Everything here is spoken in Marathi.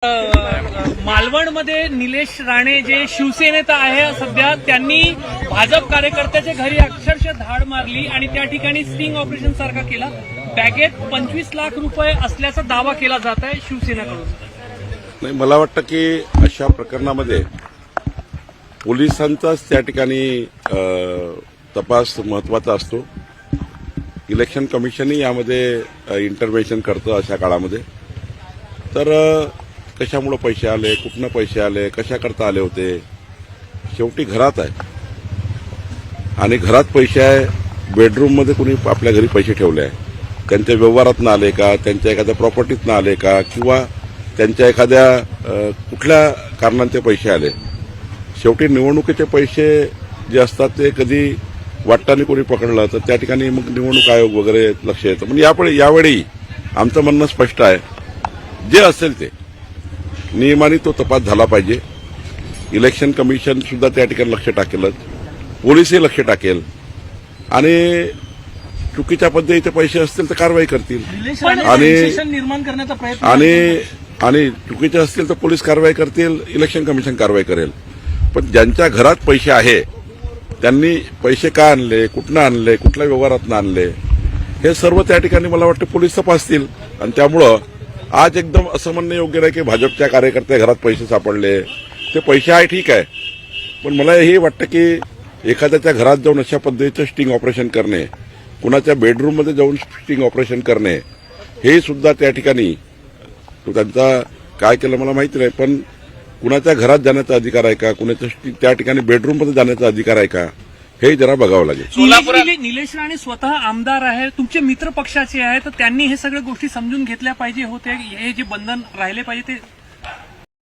मालवणमध्ये निलेश राणे जे शिवसेनेत आहे सध्या, त्यांनी भाजप कार्यकर्त्याच्या घरी अक्षरशः धाड मारली आणि त्या ठिकाणी स्टिंग ऑपरेशन सारखा केला. बॅगेत 25 लाख रुपये असल्याचा दावा केला जात आहे शिवसेनेकडून. नाही, मला वाटतं की अशा प्रकरणामध्ये पोलिसांचाच त्या ठिकाणी तपास महत्वाचा असतो. इलेक्शन कमिशनही यामध्ये इंटरव्हेन्शन करतं अशा काळामध्ये. तर कशामुळे पैसे आले, कुठनं पैसे आले, कशा करता आले होते, शेवटी घरात आहे आणि घरात पैसे आहे. बेडरूममध्ये कुणी आपल्या घरी पैसे ठेवले आहे, त्यांच्या व्यवहारातनं आले का, त्यांच्या एखाद्या प्रॉपर्टीतनं आले का, किंवा त्यांच्या एखाद्या कुठल्या कारणांचे पैसे आले. शेवटी निवडणुकीचे पैसे जे असतात ते कधी वाटताना कोणी पकडलं तर त्या ठिकाणी मग निवडणूक आयोग वगैरे लक्ष येतं. म्हणजे यावेळी आमचं म्हणणं स्पष्ट आहे, जे असेल ते नियमाने तो तपास झाला पाहिजे. इलेक्शन कमिशन सुद्धा त्या ठिकाणी लक्ष टाकेलच, पोलिसही लक्ष टाकेल आणि चुकीच्या पद्धतीचे पैसे असतील तर कारवाई करतील निर्माण करण्याचा प्रयत्न आणि चुकीचे असतील तर पोलीस कारवाई करतील, इलेक्शन कमिशन कारवाई करेल. पण ज्यांच्या घरात पैसे आहे त्यांनी पैसे का आणले, कुठनं आणले, कुठल्या व्यवहारातनं आणले, हे सर्व त्या ठिकाणी मला वाटतं पोलीस तपासतील. आणि त्यामुळं आज एकदम असं म्हणणं योग्य नाही की भाजपच्या कार्यकर्त्या घरात पैसे सापडले. ते पैसे आहे ठीक आहे, पण मला हे वाटतं की एखाद्याच्या घरात जाऊन अशा पद्धतीचं स्टिंग ऑपरेशन करणे, कुणाच्या बेडरूममध्ये जाऊन स्टिंग ऑपरेशन करणे, हे सुद्धा त्या ठिकाणी त्यांचा काय केलं मला माहिती नाही, पण कुणाच्या घरात जाण्याचा अधिकार आहे का, कुणाच्या त्या ठिकाणी बेडरूममध्ये जाण्याचा अधिकार आहे का, हे जरा बघावं लागेल. निलेश राणे स्वतः आमदार आहे, तुमचे मित्र पक्षाचे आहे, तर त्यांनी हे सगळ्या गोष्टी समजून घेतल्या पाहिजे होते. हे जे बंधन राहिले पाहिजे ते